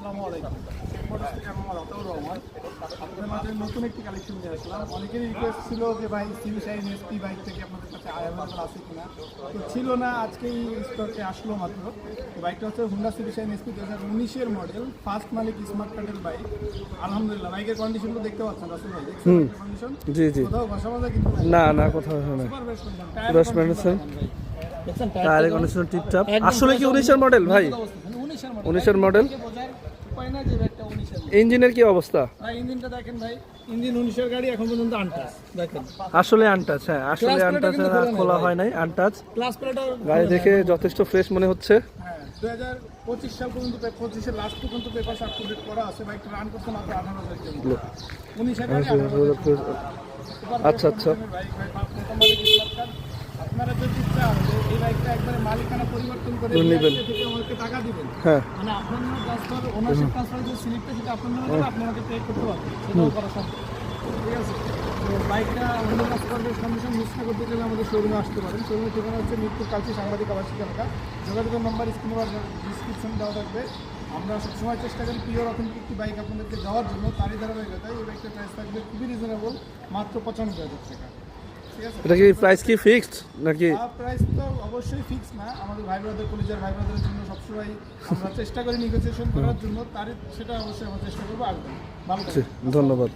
আসসালামু আলাইকুম। মোটরস থেকে আমি আতাউর রহমান। আপনাদের মাঝে নতুন একটি কালেকশন নিয়ে আসলাম। অনেকেরই রিকোয়েস্ট ছিল যে ভাই সিবি শাইন এসপি বাইক থেকে আপনাদের কাছে অ্যাভেলেবল আছে কিনা, তো ছিল না, আজকেই স্টকে আসলো মাত্র। তো বাইকটা হচ্ছে হুন্ডা সিবি শাইন এসপি 2019-এর মডেল, ফার্স্ট মালিক স্মার্ট কার্ডের বাইক। আলহামদুলিল্লাহ বাইকের কন্ডিশনগুলো দেখতে পাচ্ছেন রাসেল ভাই, দেখছেন কন্ডিশন? জি জি, কোথাও ঘষা মাজা কিন্তু নাই। না না, কোথাও হয় না। সুপার বেস্ট কন্ডিশন, বেশ মেনেছেন, দেখছেন টায়ার কন্ডিশন টিপটপ। আসলে কি 19-এর মডেল ভাই? 19-এর মডেল। উপায় না যে একটা 19-এর। ইঞ্জিনের কি অবস্থা? ভাই ইঞ্জিনটা দেখেন ভাই, ইঞ্জিন 19-এর গাড়ি এখন পর্যন্ত আনটাচ দেখেন। আসলে আনটাচ, হ্যাঁ আসলে আনটাচ, খোলা হয় নাই আনটাচ। ক্লাস প্লেটও গাড়ি দেখে যথেষ্ট ফ্রেশ মনে হচ্ছে। হ্যাঁ 2025 সাল পর্যন্ত 25-এর লাস্ট পর্যন্ত পেপার আপ টু ডেট করা আছে। বাইকটা রান করতে মাত্র 18,000 কিলোমিটার। 19-এর গাড়ি 18,000। আচ্ছা আচ্ছা, বাইক ভাই প্রথম মালিক স্মার্ট কার্ড। আপনারা যদি চান যে এই বাইকটা একবারে মালিকানা পরিবর্তন করে নেবেন, থেকে আমাকে টাকা দিবেন, হ্যাঁ মানে আপনার নামে ট্রান্সফার ওনারশিপ ট্রান্সফার যে স্লিপটা সেটা আপনার নামে দেবে, আপনি আমাকে পে করতে পারবেন, সেটাও করা সম্ভব। ঠিক আছে, তো বাইকটা আমাদের কাছে সুপার কন্ডিশন মিস না করতে চাইলে আমাদের শোরুমে আসতে পারেন। শোরুমের ঠিকানা হচ্ছে মিরপুর কালচি সাংবাদিক আবাসিক এলাকা। যোগাযোগের নাম্বার স্ক্রিনে বা ডিসক্রিপশন দেওয়া থাকবে। আমরা সবসময় চেষ্টা করি পিওর অথেন্টিক একটি বাইক আপনাদেরকে দেওয়ার জন্য। তারই ধারাবাহিকতায় এই বাইকটার প্রাইস থাকবে খুবই রিজনেবল, মাত্র 95,000 টাকা। ঠিক আছে, এটা কি প্রাইস কি ফিক্সড নাকি? প্রাইস তো অবশ্যই ফিক্স না। আমাদের ভাই ব্রাদার কলিজার ভাই ব্রাদারের জন্য সবসময় আমরা চেষ্টা করি নেগোসিয়েশন করার জন্য, তারই সেটা অবশ্যই আমরা চেষ্টা করবো। আসবেন, ভালো থাকবেন। ধন্যবাদ।